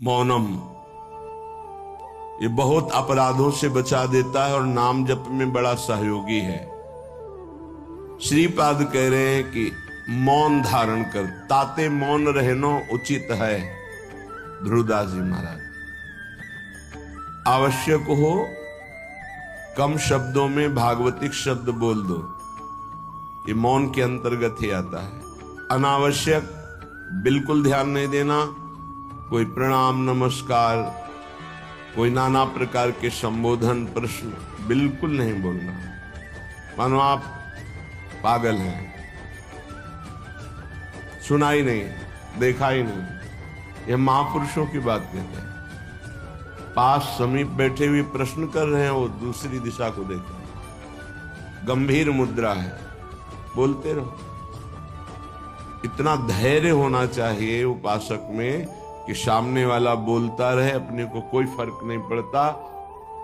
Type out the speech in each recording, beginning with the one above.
मौनम ये बहुत अपराधों से बचा देता है और नाम जप में बड़ा सहयोगी है। श्रीपाद कह रहे हैं कि मौन धारण कर, ताते मौन रहनो उचित है। ध्रुवदास जी महाराज, आवश्यक हो कम शब्दों में भागवतिक शब्द बोल दो, ये मौन के अंतर्गत ही आता है। अनावश्यक बिल्कुल ध्यान नहीं देना, कोई प्रणाम नमस्कार, कोई नाना प्रकार के संबोधन प्रश्न बिल्कुल नहीं बोलना, मानो आप पागल हैं, सुना ही नहीं, देखा ही नहीं। यह महापुरुषों की बात कहते हैं। पास समीप बैठे हुए प्रश्न कर रहे हैं, वो दूसरी दिशा को देख रहे हैं, गंभीर मुद्रा है, बोलते रहो। इतना धैर्य होना चाहिए उपासक में कि सामने वाला बोलता रहे, अपने को कोई फर्क नहीं पड़ता।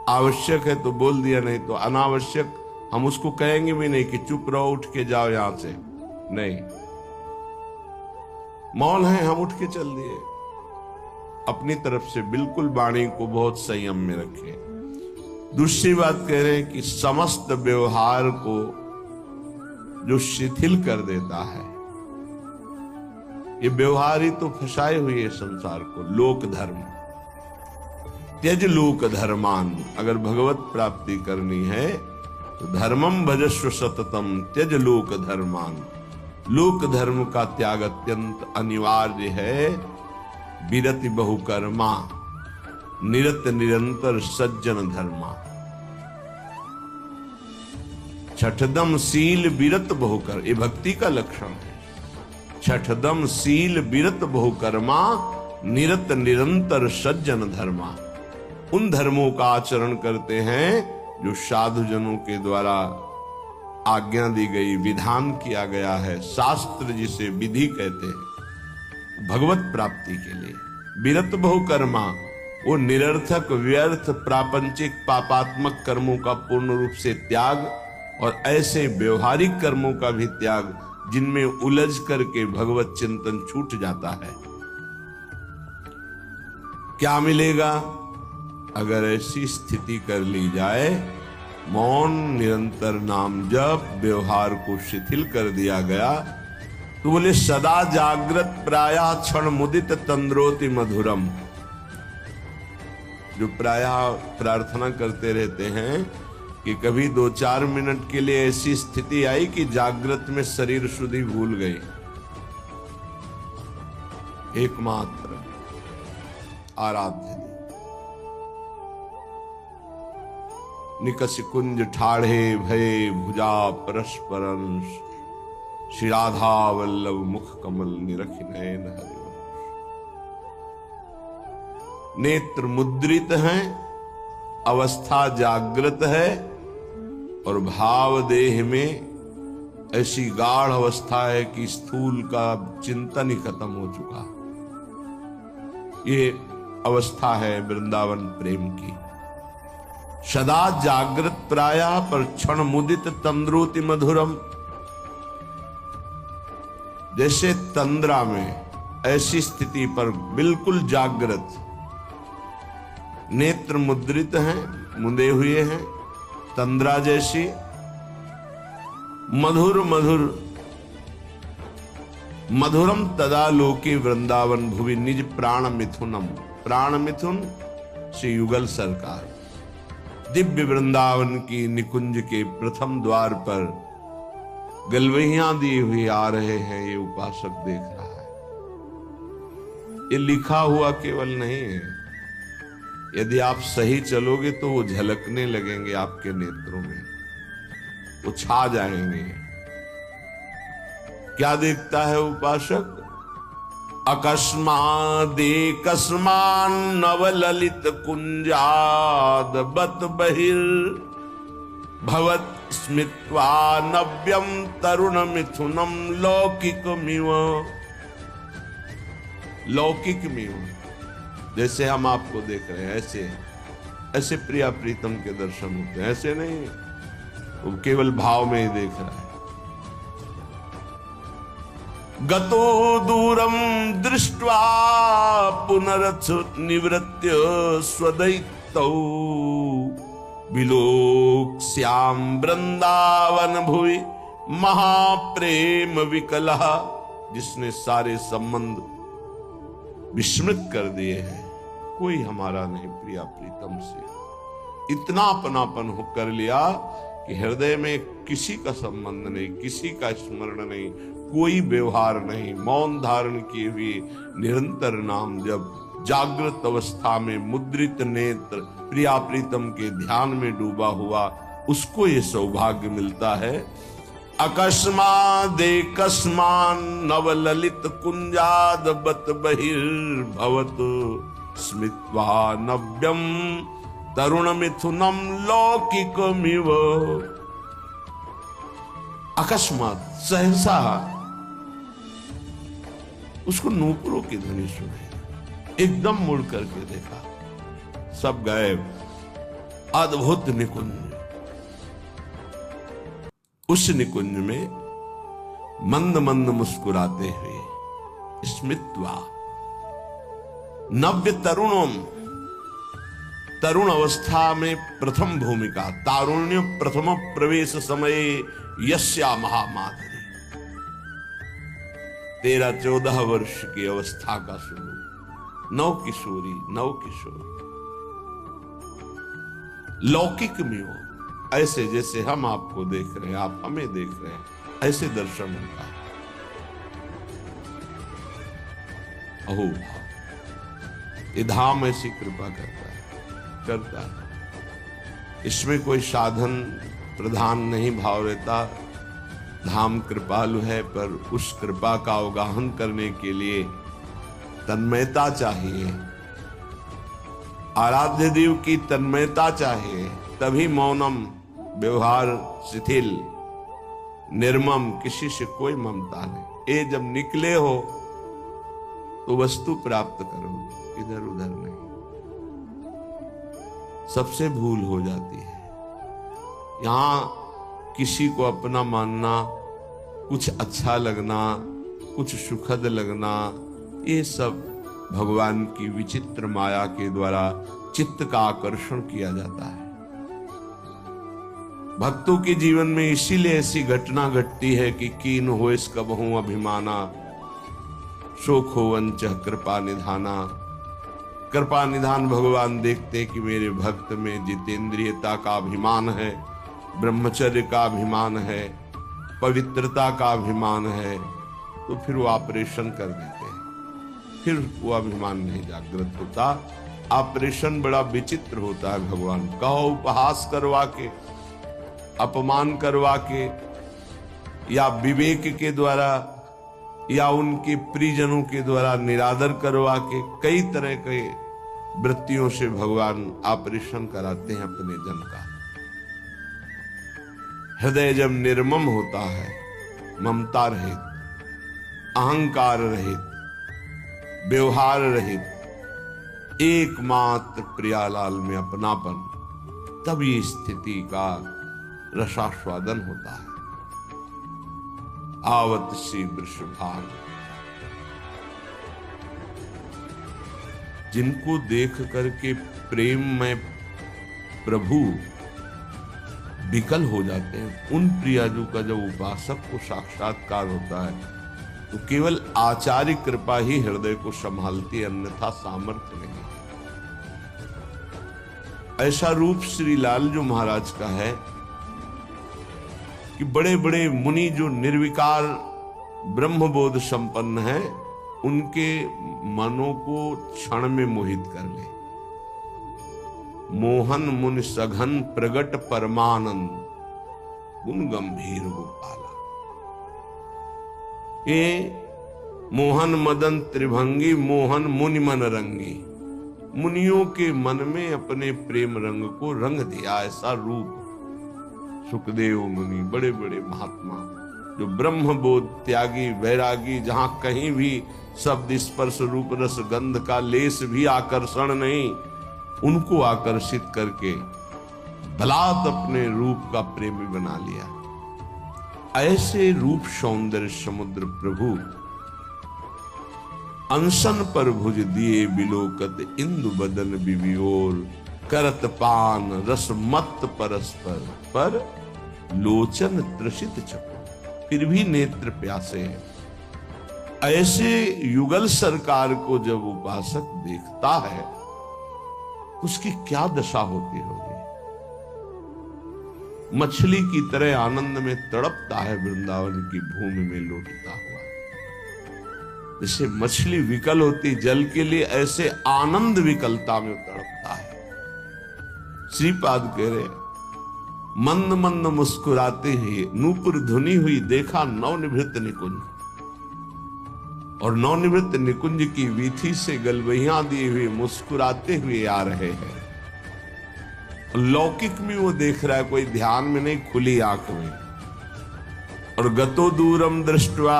आवश्यक है तो बोल दिया, नहीं तो अनावश्यक हम उसको कहेंगे भी नहीं कि चुप रहो, उठ के जाओ यहां से, नहीं। मौन है, हम उठ के चल दिए। अपनी तरफ से बिल्कुल वाणी को बहुत संयम में रखें। दूसरी बात कह रहे हैं कि समस्त व्यवहार को जो शिथिल कर देता है, ये व्यवहार ही तो फंसाए हुए है संसार को। लोक धर्म, त्यज लोक धर्मान, अगर भगवत प्राप्ति करनी है तो धर्मम भजस्व सततम त्यज लोक धर्मान। लोक धर्म का त्याग अत्यंत अनिवार्य है। विरति बहुकर्मा निरत निरंतर सज्जन धर्मा। छठदम शील विरत बहुकर, ये भक्ति का लक्षण है। छठदम शील विरत बहुकर्मा निरत निरंतर सज्जन धर्मा। उन धर्मों का आचरण करते हैं जो साधु जनों के द्वारा आज्ञा दी गई, विधान किया गया है। शास्त्र जिसे विधि कहते हैं भगवत प्राप्ति के लिए। विरत बहुकर्मा, वो निरर्थक व्यर्थ प्रापंचिक पापात्मक कर्मों का पूर्ण रूप से त्याग और ऐसे व्यवहारिक कर्मों का भी त्याग जिनमें उलझ करके भगवत चिंतन छूट जाता है। क्या मिलेगा अगर ऐसी स्थिति कर ली जाए? मौन, निरंतर नाम जप, व्यवहार को शिथिल कर दिया गया तो बोले सदा जागृत प्रायः क्षण मुदित तंद्रोति मधुरम। जो प्रायः प्रार्थना करते रहते हैं कि कभी 2-4 मिनट के लिए ऐसी स्थिति आई कि जागृत में शरीर शुद्धि भूल गई। एकमात्र आराध्य निकष कुंज ठाढ़े भये भुजा परस्परंश। श्री राधा वल्लभ मुख कमल निरखि नयन हरिवंश। नेत्र मुद्रित हैं, अवस्था जागृत है और भाव देह में ऐसी गाढ़ अवस्था है कि स्थूल का चिंतन ही खत्म हो चुका। ये अवस्था है वृंदावन प्रेम की। सदा जागृत प्रायः पर क्षण मुदित तंद्रोति मधुरम। जैसे तंद्रा में, ऐसी स्थिति पर बिल्कुल जागृत, नेत्र मुद्रित हैं, मुंदे हुए हैं, तंद्रा जैसी। मधुर मधुर मधुरम तदा लोके वृंदावन भुवि निज प्राण मिथुनम। प्राण मिथुन श्री युगल सरकार दिव्य वृंदावन की निकुंज के प्रथम द्वार पर गलवहियां दिए हुए आ रहे हैं। ये उपासक देख रहा है। ये लिखा हुआ केवल नहीं है, यदि आप सही चलोगे तो वो झलकने लगेंगे आपके नेत्रों में, वो छा जाएंगे। क्या देखता है उपासक? अकस्मादेकस्मान नवललित कुंजाद बत बहिर भवत स्मित्वा नव्यम तरुण मिथुनम लौकिकमिव। लौकिकमिव, जैसे हम आपको देख रहे हैं ऐसे ऐसे प्रिया प्रीतम के दर्शन होते हैं। ऐसे नहीं, वो केवल भाव में ही देख रहा है। गतो दूरम दृष्ट्वा पुनरथ निवृत्य स्वदैतौ विलोक्ष्याम वृंदावन भुवि महाप्रेम विकलः। जिसने सारे संबंध विस्मृत कर दिए हैं, कोई हमारा नहीं प्रिया प्रीतम से। इतना अपनापन हो कर लिया कि हृदय में किसी का संबंध नहीं, किसी का स्मरण नहीं, कोई व्यवहार नहीं, मौन धारण किए हुए निरंतर नाम जब जागृत अवस्था में मुद्रित नेत्र प्रिया प्रीतम के ध्यान में डूबा हुआ, उसको ये सौभाग्य मिलता है। अकस्मादेकस्मान नवललित कुंजाद बत बहिर्भवत स्मित्वा नव्यम तरुण मिथुनम लौकिकमिव। अकस्मात सहसा उसको नूपुरों की ध्वनि सुनाई, एकदम मुड़ करके देखा, सब गायब। अद्भुत निकुंज, उस निकुंज में मंद मंद मुस्कुराते हुए स्मित्वा नव्य तरुणम, तरुण अवस्था में प्रथम भूमिका, तारुण्य प्रथम प्रवेश समय यस्या महामाधुरी, 13-14 वर्ष की अवस्था का स्वरूप, नव किशोरी, नव किशोर, लौकिक में हो, ऐसे जैसे हम आपको देख रहे हैं, आप हमें देख रहे हैं, ऐसे दर्शन होता है। अहो भाव, ये धाम ऐसी कृपा करता है। इसमें कोई साधन प्रधान नहीं भाव रहता। धाम कृपालु है, पर उस कृपा का अवगाहन करने के लिए तन्मयता चाहिए, आराध्य देव की तन्मयता चाहिए, तभी मौनम, व्यवहार शिथिल, निर्मम, किसी से कोई ममता नहीं। ये जब निकले हो तो वस्तु प्राप्त करो, इधर उधर नहीं। सबसे भूल हो जाती है। यहां किसी को अपना मानना, कुछ अच्छा लगना, कुछ सुखद लगना, ये सब भगवान की विचित्र माया के द्वारा चित्त का आकर्षण किया जाता है। भक्तों के जीवन में इसीलिए ऐसी घटना घटती है कि कीन हो इसका बहु अभिमाना, शोक हो वंच कृपा निधाना। कृपा निधान भगवान देखते कि मेरे भक्त में जितेंद्रियता का अभिमान है, ब्रह्मचर्य का अभिमान है, पवित्रता का अभिमान है, तो फिर वो ऑपरेशन कर देते हैं, फिर वो अभिमान नहीं जागृत होता। ऑपरेशन बड़ा विचित्र होता है भगवान, कहो उपहास करवा के, अपमान करवा के, या विवेक के द्वारा, या उनके प्रियजनों के द्वारा निरादर करवा के, कई तरह के वृत्तियों से भगवान ऑपरेशन कराते हैं अपने जन का। हृदय जब निर्मम होता है, ममता रहित, अहंकार रहित, व्यवहार रहित, एकमात्र प्रियालाल में अपनापन, तब ये स्थिति का रसास्वादन होता है। आवत सी वृषभान, जिनको देख करके प्रेम में प्रभु विकल हो जाते हैं, उन प्रियाजू का जब उपासक को साक्षात्कार होता है, तो केवल आचार्य कृपा ही हृदय को संभालती, अन्यथा सामर्थ्य नहीं। ऐसा रूप श्री लालजू महाराज का है कि बड़े बड़े मुनि जो निर्विकार ब्रह्मबोध संपन्न है, उनके मनों को क्षण में मोहित कर ले। मोहन मुनि सघन प्रगट परमानंद, गुण गंभीर गोपाला। ये मोहन मदन त्रिभंगी, मोहन मुनि मन रंगी, मुनियों के मन में अपने प्रेम रंग को रंग दिया। ऐसा रूप सुखदेव मुनि, बड़े बड़े महात्मा जो ब्रह्मबोध त्यागी, वैरागी, जहां कहीं भी शब्द स्पर्श रूप रस गंध का लेस भी आकर्षण नहीं, उनको आकर्षित करके बलात् अपने रूप का प्रेमी बना लिया। ऐसे रूप सौंदर्य समुद्र प्रभु अनशन पर भुज दिए बिलोकत इंदु बदन बिबियोर, करत पान रस मत परस्पर, पर लोचन त्रसित चको, फिर भी नेत्र प्यासे हैं। ऐसे युगल सरकार को जब उपासक देखता है उसकी क्या दशा होती होगी। मछली की तरह आनंद में तड़पता है वृंदावन की भूमि में लौटता हुआ। जैसे मछली विकल होती जल के लिए, ऐसे आनंद विकलता में तड़पता है। श्रीपाद कह रहे, मंद मंद मुस्कुराते ही नूपुर धुनी हुई, देखा नवनिवृत्त निकुंज, और नवनिवृत्त निकुंज की वीथी से गलबहियां दिए हुए मुस्कुराते हुए आ रहे हैं। लौकिक में वो देख रहा है, कोई ध्यान में नहीं, खुली आंख में। और गतो दूरम दृष्टवा,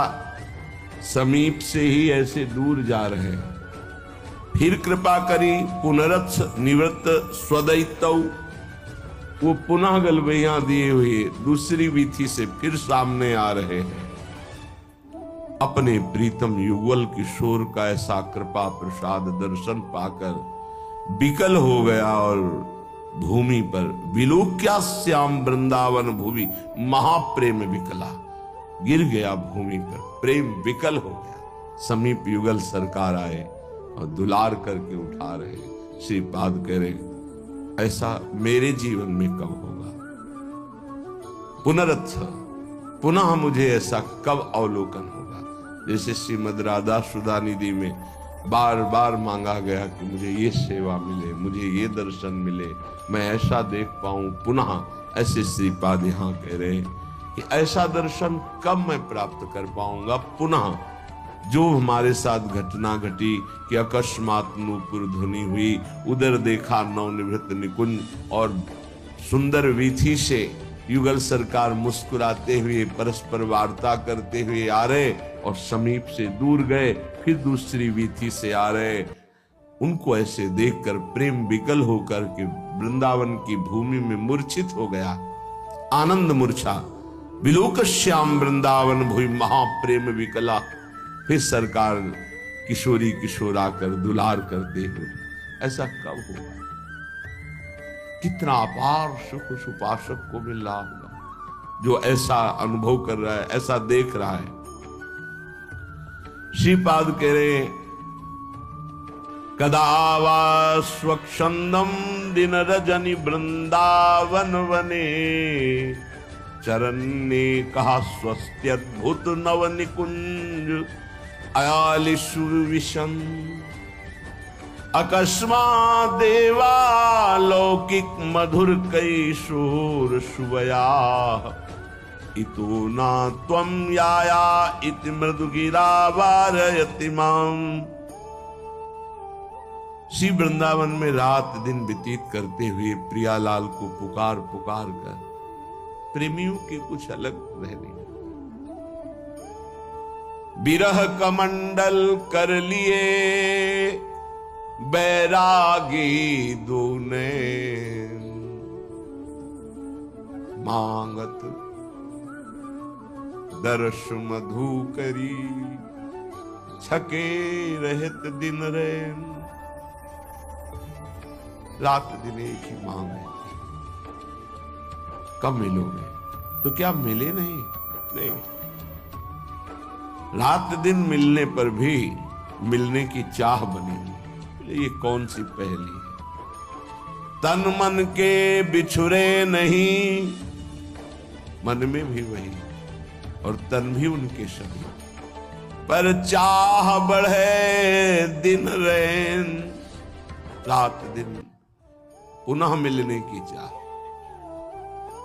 समीप से ही ऐसे दूर जा रहे हैं। फिर कृपा करी पुनरथ निवृत्त स्वदैतौ, वो पुनः गलबहियां दिए हुए दूसरी वीथी से फिर सामने आ रहे हैं। अपने प्रीतम युगल किशोर का ऐसा कृपा प्रसाद दर्शन पाकर विकल हो गया और भूमि पर विलोक्या श्याम वृंदावन भूमि, महाप्रेम विकला, गिर गया भूमि पर, प्रेम विकल हो गया। समीप युगल सरकार आए और दुलार करके उठा रहे। श्रीपाद कह रहे, ऐसा मेरे जीवन में कब होगा? पुनरथ, पुनः मुझे ऐसा कब अवलोकन होगा? जैसे श्रीमद राधा सुधा निधि में बार बार मांगा गया कि मुझे ये सेवा मिले, मुझे ये दर्शन मिले, मैं ऐसा देख पाऊं पुनः। ऐसे श्रीपाद यहाँ कह रहे कि ऐसा दर्शन कब मैं प्राप्त कर पाऊंगा पुनः? जो हमारे साथ घटना घटी कि अकस्मात नूपुर धुनी हुई, उधर देखा नवनिवृत्त निकुंज, और सुंदर वीथी से युगल सरकार मुस्कुराते हुए परस्पर वार्ता करते हुए आ रहे, और समीप से दूर गए, फिर दूसरी वीथी से आ रहे। उनको ऐसे देखकर प्रेम विकल होकर के वृंदावन की भूमि में मूर्छित हो गया। आनंद मूर्छा, विलोक श्याम वृंदावन भूमि महाप्रेम विकला। फिर सरकार किशोरी किशोर आकर दुलार करते हुए, ऐसा कब होगा? कितना अपार सुख उस उपासक को मिल रहा होगा जो ऐसा अनुभव कर रहा है, ऐसा देख रहा है। श्रीपाद कह रहे, कदा वा स्वच्छंदम दिन रजनी वृंदावन वने, चरण ने कहा स्वस्त्यद्भुत नव निकुंज अयालिशु विषम, अकस्मात् देवा लौकिक मधुर कैशोर शुभया, इतो ना त्वं याया इति मृदुगिरा वारयति माम। श्री वृंदावन में रात दिन व्यतीत करते हुए प्रियालाल को पुकार पुकार कर प्रेमियों के कुछ अलग रहने, बिरह कमंडल कर लिए बैरागी दूने, मांगत दर्श मधु करी छके रहत दिन रैन। रात दिन एक ही मांग है, कब मिलोगे? तो क्या मिले नहीं? रात दिन मिलने पर भी मिलने की चाह बनी। ये कौन सी पहेली है? तन मन के बिछुरे नहीं, मन में भी वही और तन भी उनके सभी, पर चाह बढ़े दिन रैन। रात दिन पुनः मिलने की चाह,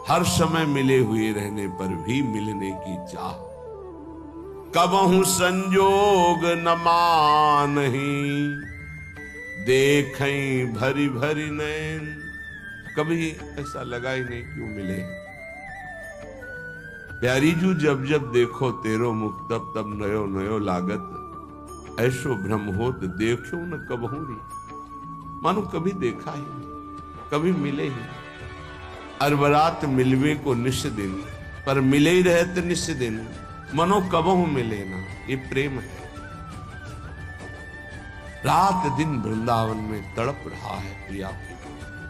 हर समय मिले हुए रहने पर भी मिलने की चाह। कबहु संजोग न मानही, देखें भरी भरी नैन। कभी ऐसा लगा ही नहीं क्यों मिले। प्यारी जू जब जब देखो तेरो मुख, तब तब नयो नयो लागत। ऐसो भ्रम होत देखो न कबहू री। मानो कभी देखा ही नहीं, कभी मिले ही नहीं। अरबरात मिलवे को निश दिन, पर मिले ही रहते निश दिन। मनो कबहू मिले ना, ये प्रेम है। रात दिन वृंदावन में तड़प रहा है प्रिया।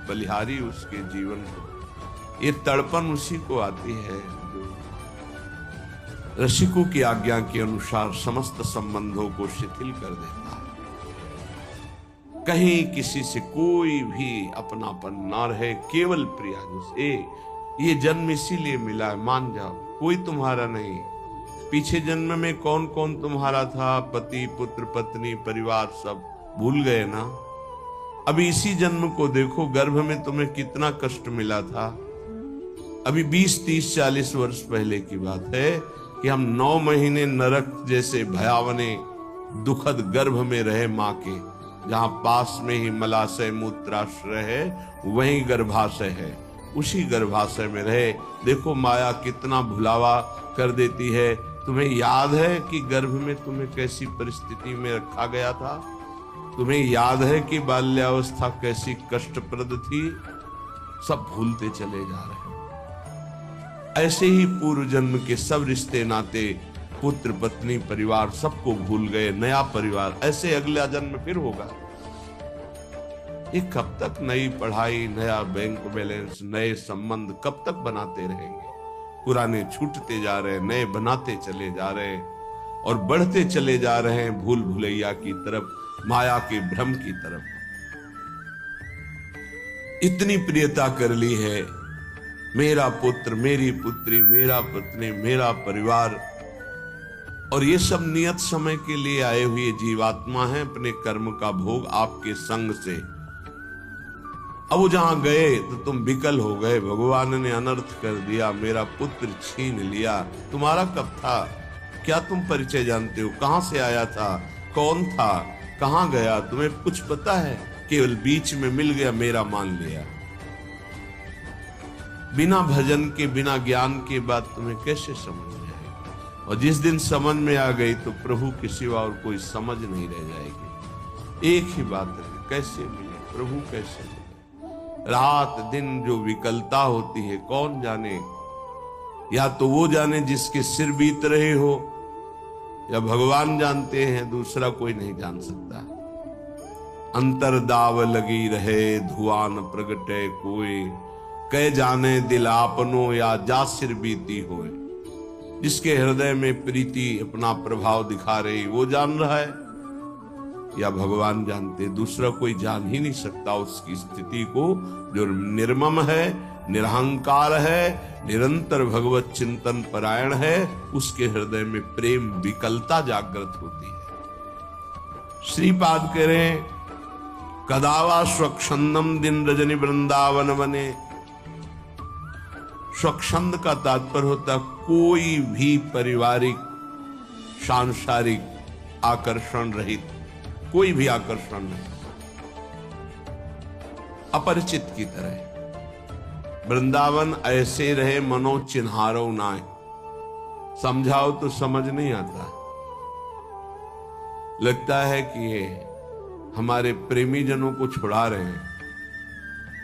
बलिहारी उसके जीवन को, ये तड़पन उसी को आती है जो रसिकों की आज्ञा के अनुसार समस्त संबंधों को शिथिल कर देता है। कहीं किसी से कोई भी अपनापन ना रहे, केवल प्रिया जिसे ये जन्म इसीलिए मिला है, मान जाओ कोई तुम्हारा नहीं। पीछे जन्म में कौन कौन तुम्हारा था, पति पुत्र पत्नी परिवार सब भूल गए ना। अभी इसी जन्म को देखो, गर्भ में तुम्हें कितना कष्ट मिला था। अभी 20 30 40 वर्ष पहले की बात है कि हम 9 महीने नरक जैसे भयावने दुखद गर्भ में रहे माँ के, जहां पास में ही मलाशय मूत्राश्रय है, वहीं गर्भाशय है, उसी गर्भाशय में रहे। देखो माया कितना भुलावा कर देती है। तुम्हें याद है कि गर्भ में तुम्हें कैसी परिस्थिति में रखा गया था? तुम्हें याद है कि बाल्यावस्था कैसी कष्टप्रद थी? सब भूलते चले जा रहे हैं। ऐसे ही पूर्व जन्म के सब रिश्ते नाते, पुत्र पत्नी परिवार सबको भूल गए, नया परिवार, ऐसे अगला जन्म फिर होगा। ये कब तक नई पढ़ाई, नया बैंक बैलेंस, नए संबंध कब तक बनाते रहेंगे? पुराने छूटते जा रहे, नए बनाते चले जा रहे और बढ़ते चले जा रहे हैं भूल भुलैया की तरफ, माया के भ्रम की तरफ। इतनी प्रियता कर ली है, मेरा पुत्र, मेरी पुत्री, मेरा पत्नी, मेरा परिवार, और ये सब नियत समय के लिए आए हुए जीवात्मा हैं, अपने कर्म का भोग आपके संग से। अब वो जहां गए तो तुम विकल हो गए, भगवान ने अनर्थ कर दिया, मेरा पुत्र छीन लिया। तुम्हारा कब था? क्या तुम परिचय जानते हो? कहां से आया था? कौन था? कहां गया? तुम्हें कुछ पता है? केवल बीच में मिल गया, मेरा मान लिया। बिना भजन के, बिना ज्ञान के बात तुम्हें कैसे समझ में आएगी? और जिस दिन समझ में आ गई तो प्रभु के सिवा और कोई समझ नहीं रह जाएगी। एक ही बात है, कैसे मिले प्रभु, कैसे मिले? रात दिन जो विकलता होती है, कौन जाने? या तो वो जाने जिसके सिर बीत रहे हो, या भगवान जानते हैं, दूसरा कोई नहीं जान सकता। अंतर दाव लगी रहे, धुआं न प्रगटे कोई, कह जाने दिल आपनो या जा सिर बीती होए। जिसके हृदय में प्रीति अपना प्रभाव दिखा रही, वो जान रहा है या भगवान जानते? दूसरा कोई जान ही नहीं सकता उसकी स्थिति को। जो निर्मम है, निरहंकार है, निरंतर भगवत चिंतन परायण है, उसके हृदय में प्रेम विकलता जागृत होती है। श्रीपाद कह रहे हैं, कदावा स्वच्छंदम दिन रजनी वृंदावन वने। स्वच्छंद का तात्पर्य होता कोई भी पारिवारिक सांसारिक आकर्षण रहित, कोई भी आकर्षण नहीं, अपरिचित की तरह। वृंदावन ऐसे रहे मनो चिन्हारो नाय। समझाओ तो समझ नहीं आता, लगता है कि ये हमारे प्रेमी जनों को छुड़ा रहे हैं।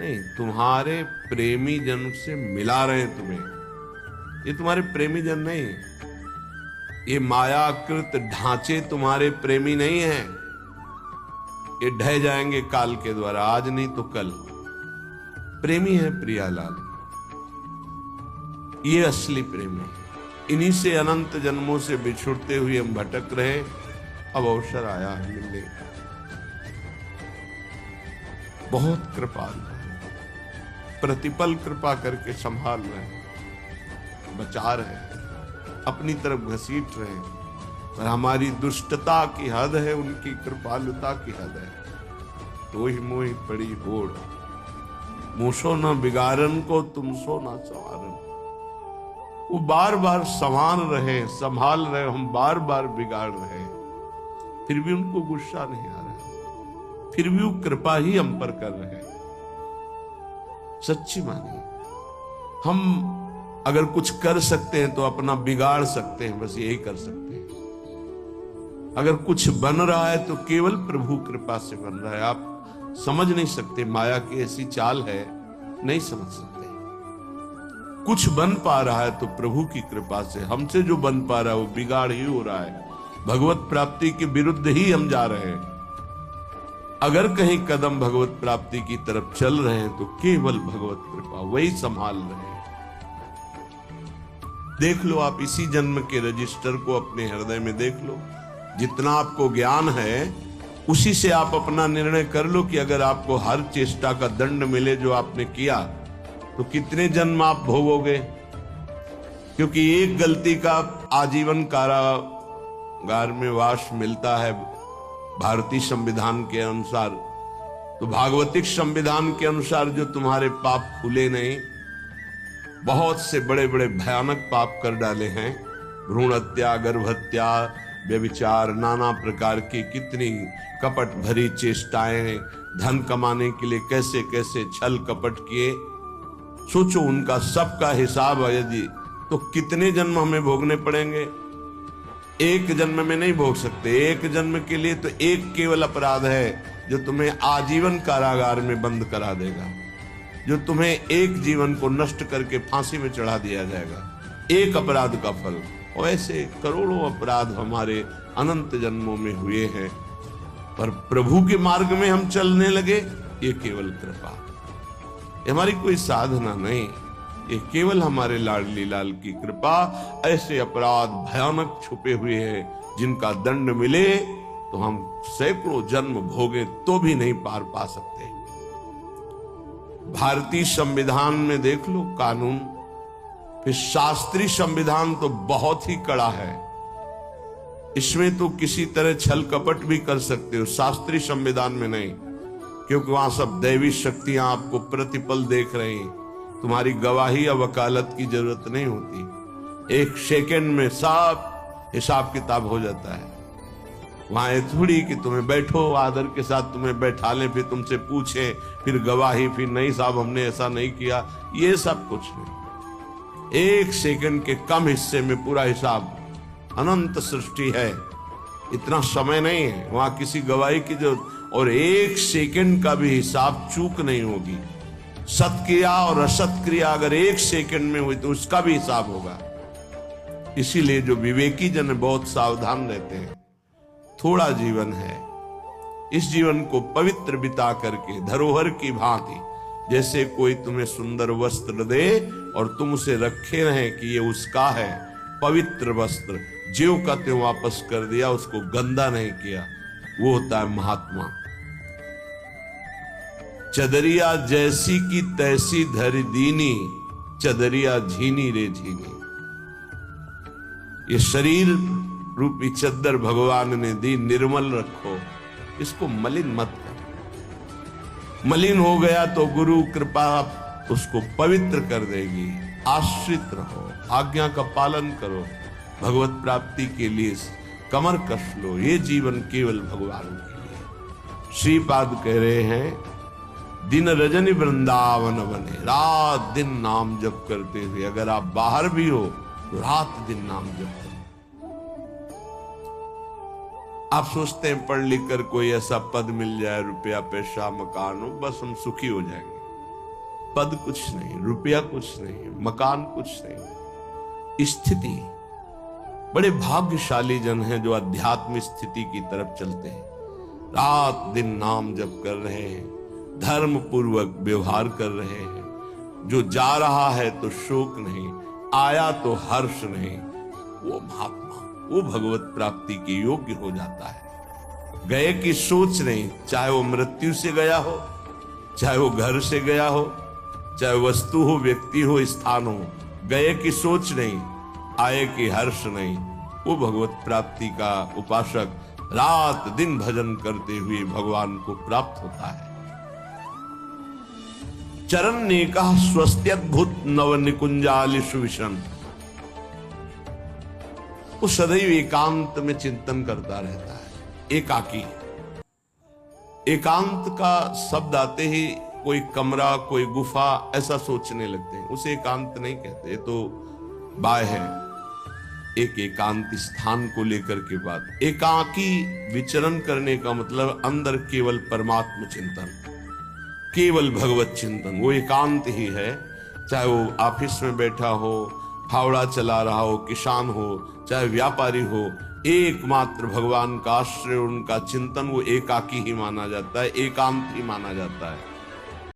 नहीं, तुम्हारे प्रेमी जन से मिला रहे हैं तुम्हें। ये तुम्हारे प्रेमी जन नहीं, ये मायाकृत ढांचे तुम्हारे प्रेमी नहीं हैं। ये ढह जाएंगे काल के द्वारा, आज नहीं तो कल। प्रेमी है प्रियालाल, ये असली प्रेमी। इन्हीं से अनंत जन्मों से बिछुड़ते हुए हम भटक रहे, अब अवसर आया है मिलने का। बहुत कृपालु, प्रतिपल कृपा करके संभाल रहे हैं, बचा रहे हैं, अपनी तरफ घसीट रहे हैं। पर हमारी दुष्टता की हद है, उनकी कृपालुता की हद है। तो ही मोही पड़ी होड़, मूसो न बिगाड़न को तुम सो न संवारन। वो बार बार संभाल रहे, संभाल रहे, हम बार बार बिगाड़ रहे, फिर भी उनको गुस्सा नहीं आ रहा, फिर भी वो कृपा ही हम पर कर रहे हैं। सच्ची मानिए, हम अगर कुछ कर सकते हैं तो अपना बिगाड़ सकते हैं, बस यही कर सकते हैं। अगर कुछ बन रहा है तो केवल प्रभु कृपा से बन रहा है। आप समझ नहीं सकते, माया की ऐसी चाल है, नहीं समझ सकते। कुछ बन पा रहा है तो प्रभु की कृपा से। हमसे जो बन पा रहा है वो बिगाड़ ही हो रहा है, भगवत प्राप्ति के विरुद्ध ही हम जा रहे हैं। अगर कहीं कदम भगवत प्राप्ति की तरफ चल रहे हैं तो केवल भगवत कृपा वही संभाल रहे हैं। देख लो आप इसी जन्म के रजिस्टर को अपने हृदय में देख लो। जितना आपको ज्ञान है उसी से आप अपना निर्णय कर लो कि अगर आपको हर चेष्टा का दंड मिले जो आपने किया तो कितने जन्म आप भोगोगे। क्योंकि एक गलती का आजीवन कारागार में वास मिलता है भारतीय संविधान के अनुसार, तो भागवतिक संविधान के अनुसार जो तुम्हारे पाप खुले नहीं, बहुत से बड़े बड़े भयानक पाप कर डाले हैं, भ्रूण हत्या, गर्भ हत्या, व्यभिचार, नाना प्रकार की कितनी कपट भरी चेष्टाएं, धन कमाने के लिए कैसे कैसे छल कपट किए, सोचो उनका सबका हिसाब यदि तो कितने जन्म हमें भोगने पड़ेंगे। एक जन्म में नहीं भोग सकते। एक जन्म के लिए तो एक केवल अपराध है जो तुम्हें आजीवन कारागार में बंद करा देगा, जो तुम्हें एक जीवन को नष्ट करके फांसी में चढ़ा दिया जाएगा, एक अपराध का फल। और ऐसे करोड़ों अपराध हमारे अनंत जन्मों में हुए हैं, पर प्रभु के मार्ग में हम चलने लगे, ये केवल कृपा, ये हमारी कोई साधना नहीं, ये केवल हमारे लाडली लाल की कृपा। ऐसे अपराध भयानक छुपे हुए हैं जिनका दंड मिले तो हम सैकड़ों जन्म भोगे तो भी नहीं पार पा सकते। भारतीय संविधान में देख लो कानून, फिर शास्त्रीय संविधान तो बहुत ही कड़ा है, इसमें तो किसी तरह छल कपट भी कर सकते हो, शास्त्रीय संविधान में नहीं, क्योंकि वहां सब दैवी शक्तियां आपको प्रतिपल देख रही हैं, तुम्हारी गवाही या वकालत की जरूरत नहीं होती, एक सेकंड में सब हिसाब किताब हो जाता है। वहां ये थोड़ी कि तुम्हें बैठो आदर के साथ तुम्हें बैठा लें, फिर तुमसे पूछें, फिर गवाही, फिर नहीं साहब हमने ऐसा नहीं किया, ये सब कुछ नहीं। एक सेकंड के कम हिस्से में पूरा हिसाब, अनंत सृष्टि है, इतना समय नहीं है वहां किसी गवाही की जरूरत, और एक सेकंड का भी हिसाब चूक नहीं होगी। सत्क्रिया और असत क्रिया अगर एक सेकंड में हुई तो उसका भी हिसाब होगा। इसीलिए जो विवेकी जन बहुत सावधान रहते हैं, थोड़ा जीवन है, इस जीवन को पवित्र बिता करके धरोहर की भांति, जैसे कोई तुम्हें सुंदर वस्त्र दे और तुम उसे रखे रहें कि ये उसका है, पवित्र वस्त्र, ज्यों का त्यों वापस कर दिया, उसको गंदा नहीं किया, वो होता है महात्मा। चदरिया जैसी की तैसी धरी दीनी, चदरिया झीनी रे झीनी। ये शरीर रूपी चद्दर भगवान ने दी, निर्मल रखो, इसको मलिन मत करो। मलिन हो गया तो गुरु कृपा उसको पवित्र कर देगी। आश्रित रहो, आज्ञा का पालन करो, भगवत प्राप्ति के लिए कमर कस लो, ये जीवन केवल भगवान के लिए। श्रीपाद कह रहे हैं, दिन रजनी वृंदावन बने, रात दिन नाम जप करते हुए, अगर आप बाहर भी हो तो रात दिन नाम जप करो। आप सोचते हैं पढ़ लिख कर कोई ऐसा पद मिल जाए, रुपया पैसा मकान हो, बस हम सुखी हो जाएंगे। पद कुछ नहीं, रुपया कुछ नहीं, मकान कुछ नहीं, स्थिति। बड़े भाग्यशाली जन हैं जो अध्यात्म स्थिति की तरफ चलते हैं, रात दिन नाम जप कर रहे हैं, धर्म पूर्वक व्यवहार कर रहे हैं, जो जा रहा है तो शोक नहीं, आया तो हर्ष नहीं, वो महात्मा, वो भगवत प्राप्ति के योग्य हो जाता है। गए की सोच नहीं, चाहे वो मृत्यु से गया हो, चाहे वो घर से गया हो, चाहे वस्तु हो, व्यक्ति हो, स्थान हो, गए की सोच नहीं, आए की हर्ष नहीं, वो भगवत प्राप्ति का उपासक रात दिन भजन करते हुए भगवान को प्राप्त होता है। चरण ने कहा स्वस्त्यद्भुत नव निकुंजालिषु विशन, वो सदैव एकांत में चिंतन करता रहता है। एकाकी, एकांत का शब्द आते ही कोई कमरा, कोई गुफा ऐसा सोचने लगते हैं, उसे एकांत नहीं कहते, तो बाय है एक एकांत स्थान को लेकर के बात। एकाकी विचरण करने का मतलब अंदर केवल परमात्म चिंतन, केवल भगवत चिंतन, वो एकांत ही है। चाहे वो ऑफिस में बैठा हो, फावड़ा चला रहा हो, किसान हो, चाहे व्यापारी हो, एकमात्र भगवान का आश्रय, उनका चिंतन, वो एकाकी ही माना जाता है, एकांत ही माना जाता है।